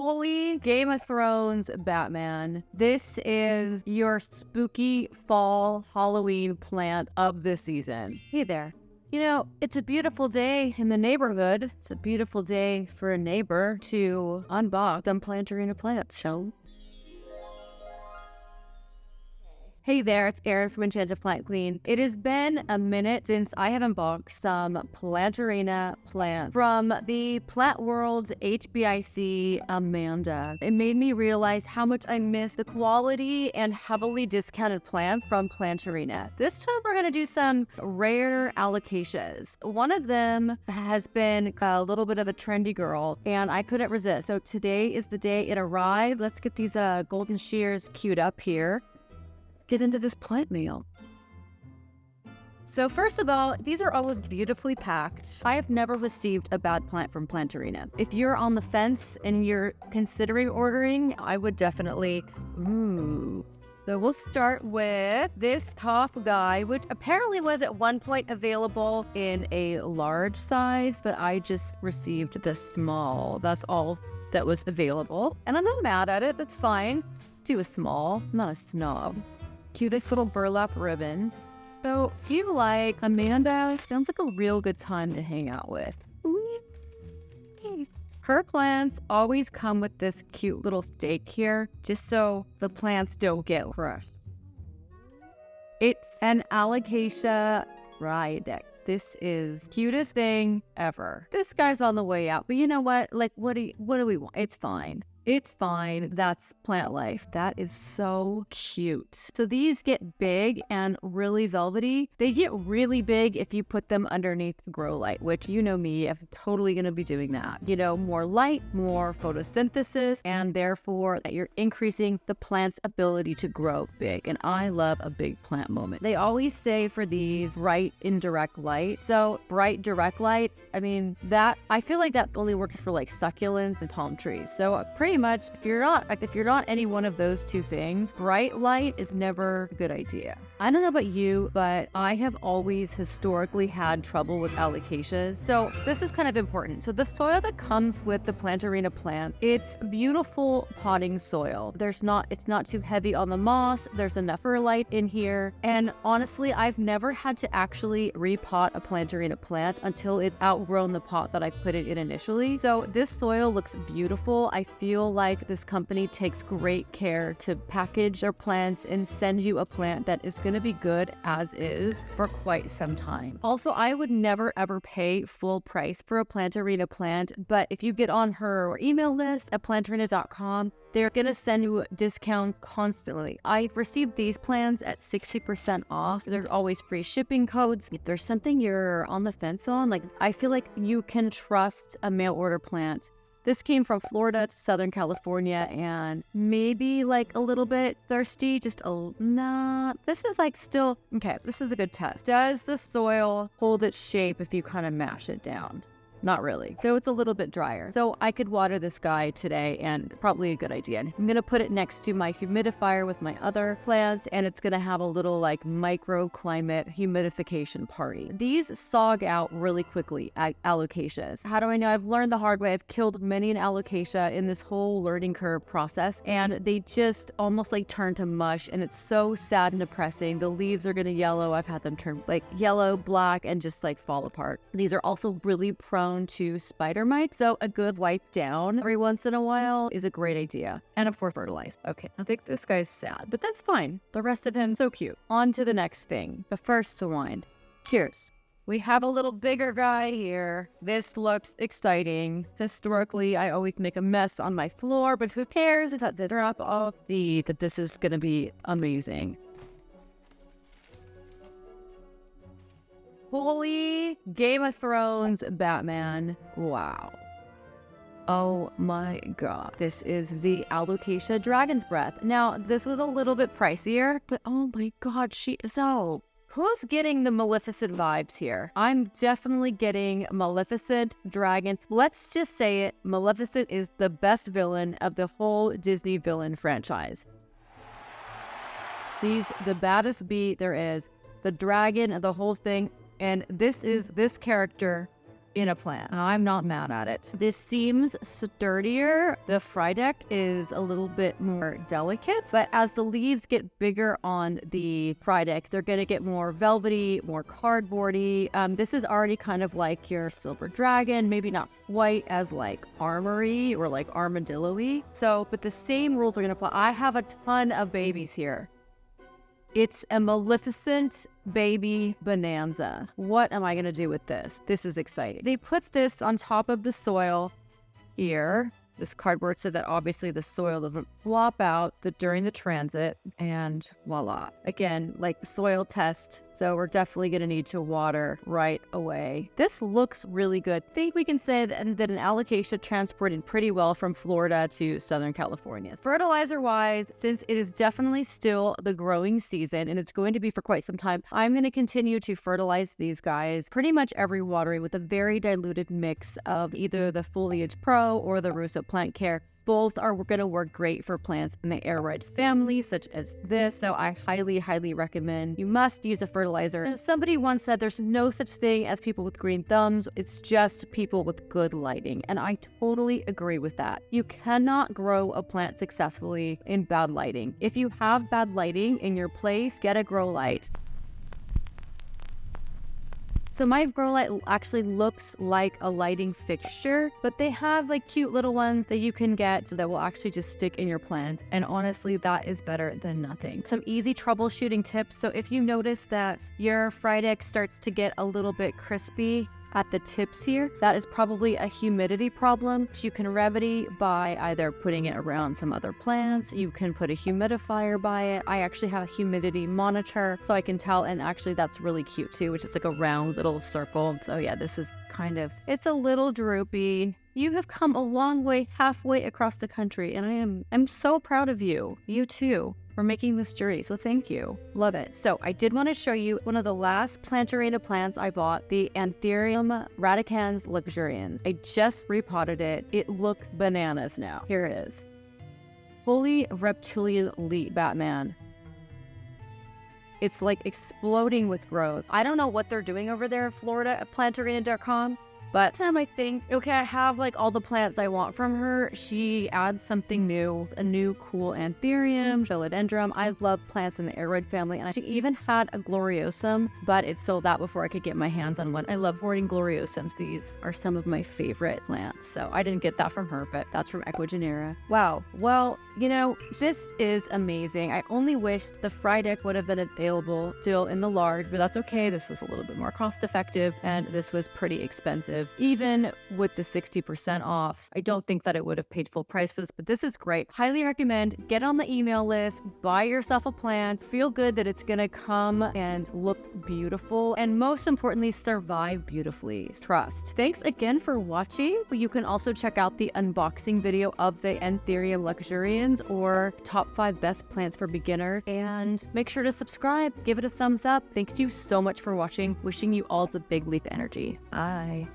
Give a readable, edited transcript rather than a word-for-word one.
Holy Game of Thrones Batman. This is your spooky fall Halloween plant of the season. Hey there. You know, it's a beautiful day in the neighborhood. It's a beautiful day for a neighbor to unbox some Planterina plants, shall Hey there, it's Erin from Enchanted Plant Queen. It has been a minute since I have unboxed some Planterina plant from the Plant World's HBIC Amanda. It made me realize how much I miss the quality and heavily discounted plant from Planterina. This time we're going to do some rare alocasias. One of them has been a little bit of a trendy girl, and I couldn't resist. So today is the day it arrived. Let's get these golden shears queued up here. Get into this plant meal. So first of all, these are always beautifully packed. I have never received a bad plant from Planterina. If you're on the fence and you're considering ordering, I would definitely, So we'll start with this top guy, which apparently was at one point available in a large size, but I just received the small. That's all that was available. And I'm not mad at it, that's fine. Do a small, I'm not a snob. Cutest little burlap ribbons. So if you like Amanda, sounds like a real good time to hang out with. Her plants always come with this cute little stake here, just so the plants don't get crushed. It's an Alocasia Freydek. This is cutest thing ever. This guy's on the way out, but you know what? Like, what do we want? It's fine. It's fine. That's plant life. That is so cute. So these get big and really velvety. They get really big if you put them underneath the grow light, which you know me, I'm totally going to be doing that. You know, more light, more photosynthesis, and therefore you're increasing the plant's ability to grow big. And I love a big plant moment. They always say for these bright indirect light. So bright direct light, I mean, I feel like that only works for like succulents and palm trees. So pretty much if you're not any one of those two things, bright light is never a good idea. I don't know about you, but I have always historically had trouble with alocasias, so this is kind of important. So the soil that comes with the Planterina plant, it's beautiful potting soil. It's not too heavy on the moss. There's enough perlite in here, and honestly, I've never had to actually repot a Planterina plant until it's outgrown the pot that I put it in initially. So this soil looks beautiful. I feel like this company takes great care to package their plants and send you a plant that is going to be good as is for quite some time. Also, I would never ever pay full price for a Planterina plant, but if you get on her email list at planterina.com, they're going to send you a discount constantly. I've received these plans at 60% off. There's always free shipping codes. If there's something you're on the fence on, like I feel like you can trust a mail order plant. This came from Florida to Southern California and maybe like a little bit thirsty, this is like still, okay, this is a good test. Does the soil hold its shape if you kind of mash it down? Not really. So it's a little bit drier. So I could water this guy today and probably a good idea. I'm going to put it next to my humidifier with my other plants, and it's going to have a little like microclimate humidification party. These sog out really quickly at alocasias. How do I know? I've learned the hard way. I've killed many an alocasia in this whole learning curve process, and they just almost like turn to mush, and it's so sad and depressing. The leaves are going to yellow. I've had them turn like yellow, black, and just like fall apart. These are also really prone to spider mites, so a good wipe down every once in a while is a great idea. And of course, fertilize. Okay, I think this guy's sad, but that's fine. The rest of him, so cute. On to the next thing. But first to wind. Cheers. We have a little bigger guy here. This looks exciting. Historically, I always make a mess on my floor, but who cares? It's at the drop of that this is gonna be amazing. Holy Game of Thrones Batman. Wow. Oh my god. This is the Alocasia Dragon's Breath. Now, this was a little bit pricier, but oh my god, she is so... Who's getting the Maleficent vibes here? I'm definitely getting Maleficent Dragon. Let's just say it, Maleficent is the best villain of the whole Disney villain franchise. She's the baddest bee there is. The dragon, the whole thing. And this character in a plant. I'm not mad at it. This seems sturdier. The Freydek is a little bit more delicate, but as the leaves get bigger on the Freydek, they're going to get more velvety, more cardboardy. This is already kind of like your silver dragon, maybe not quite as like armory or like armadillo-y. So, but the same rules are going to apply. I have a ton of babies here. It's a Maleficent baby bonanza. What am I going to do with this? This is exciting. They put this on top of the soil here, this cardboard, so that obviously the soil doesn't flop out during the transit, and voila. Again, like soil test. So we're definitely going to need to water right away. This looks really good. I think we can say that an alocasia transported pretty well from Florida to Southern California. Fertilizer-wise, since it is definitely still the growing season, and it's going to be for quite some time, I'm going to continue to fertilize these guys pretty much every watering with a very diluted mix of either the Foliage Pro or the Rousseau Plant Care. Both are going to work great for plants in the air ride family, such as this. So I highly, highly recommend you must use a fertilizer. Somebody once said there's no such thing as people with green thumbs. It's just people with good lighting. And I totally agree with that. You cannot grow a plant successfully in bad lighting. If you have bad lighting in your place, get a grow light. So my grow light actually looks like a lighting fixture, but they have like cute little ones that you can get that will actually just stick in your plant. And honestly, that is better than nothing. Some easy troubleshooting tips. So if you notice that your Freydek starts to get a little bit crispy at the tips here, that is probably a humidity problem, which you can remedy by either putting it around some other plants. You can put a humidifier by it. I actually have a humidity monitor so I can tell, and actually that's really cute too, which is like a round little circle. So yeah, this is kind of, it's a little droopy. You have come a long way, halfway across the country, and I'm so proud of you. You too, for making this journey. So thank you. Love it. So I did want to show you one of the last Planterina plants I bought, the Anthurium radicans luxurians. I just repotted it. It looks bananas now. Here it is. Fully reptilian elite Batman. It's like exploding with growth. I don't know what they're doing over there in Florida at planterina.com. But time I think, okay, I have like all the plants I want from her. She adds something new, a new cool anthurium, philodendron. I love plants in the aroid family, and she even had a gloriosum, but it sold out before I could get my hands on one. I love hoarding gloriosums. These are some of my favorite plants. So I didn't get that from her, but that's from Equigenera. Wow. Well, you know, this is amazing. I only wish the Freydek would have been available still in the large, but that's okay. This was a little bit more cost effective, and this was pretty expensive. Even with the 60% off, I don't think that it would have paid full price for this, but this is great. Highly recommend. Get on the email list, buy yourself a plant, feel good that it's gonna come and look beautiful, and most importantly, survive beautifully. Trust. Thanks again for watching. You can also check out the unboxing video of the Anthurium luxurians, or top 5 best plants for beginners, and make sure to subscribe, give it a thumbs up. Thanks to you so much for watching. Wishing you all the big leaf energy. Bye.